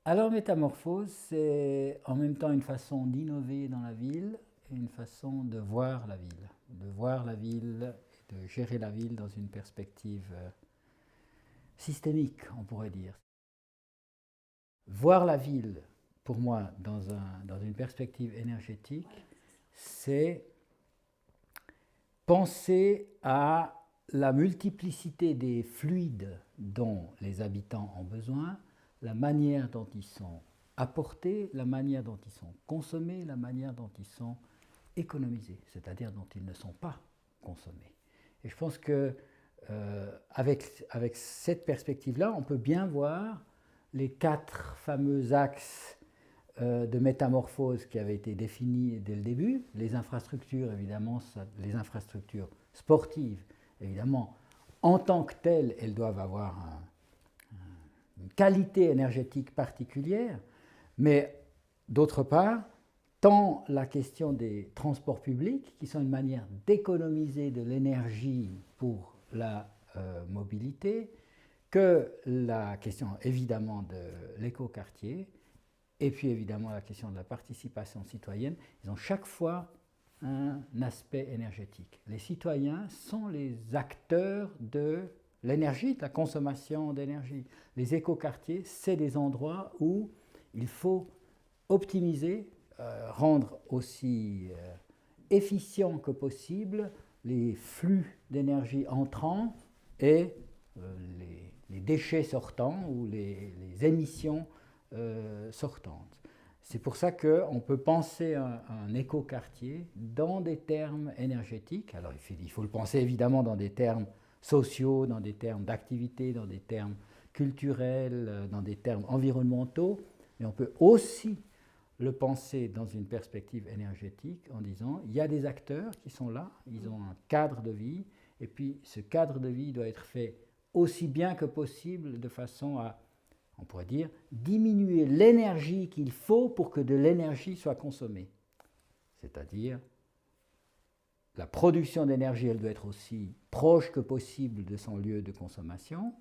Alors, métamorphose, c'est en même temps une façon d'innover dans la ville et une façon de voir la ville. De voir la ville et de gérer la ville dans une perspective systémique, on pourrait dire. Voir la ville, pour moi, dans une perspective énergétique, c'est penser à la multiplicité des fluides dont les habitants ont besoin, la manière dont ils sont apportés, la manière dont ils sont consommés, la manière dont ils sont économisés, c'est-à-dire dont ils ne sont pas consommés. Et je pense que avec cette perspective-là, on peut bien voir les 4 fameux axes de métamorphose qui avaient été définis dès le début. Les infrastructures, évidemment, les infrastructures sportives, évidemment, en tant que telles, elles doivent avoir une qualité énergétique particulière, mais d'autre part, tant la question des transports publics, qui sont une manière d'économiser de l'énergie pour la mobilité, que la question évidemment de l'écoquartier, et puis évidemment la question de la participation citoyenne, ils ont chaque fois un aspect énergétique. Les citoyens sont les acteurs de l'énergie, de la consommation d'énergie. Les écoquartiers, c'est des endroits où il faut optimiser, rendre aussi efficient que possible les flux d'énergie entrants et les déchets sortants ou les émissions sortantes. C'est pour ça qu'on peut penser un écoquartier dans des termes énergétiques. Alors il faut le penser évidemment dans des termes sociaux, dans des termes d'activité, dans des termes culturels, dans des termes environnementaux, mais on peut aussi le penser dans une perspective énergétique en disant il y a des acteurs qui sont là, ils ont un cadre de vie, et puis ce cadre de vie doit être fait aussi bien que possible de façon à, on pourrait dire, diminuer l'énergie qu'il faut pour que de l'énergie soit consommée. C'est-à-dire, la production d'énergie, elle doit être aussi proche que possible de son lieu de consommation.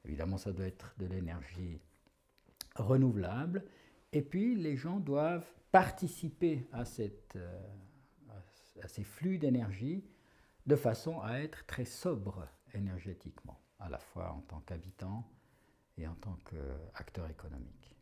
Évidemment, ça doit être de l'énergie renouvelable. Et puis, les gens doivent participer à ces flux d'énergie de façon à être très sobre énergétiquement, à la fois en tant qu'habitant et en tant qu'acteur économique.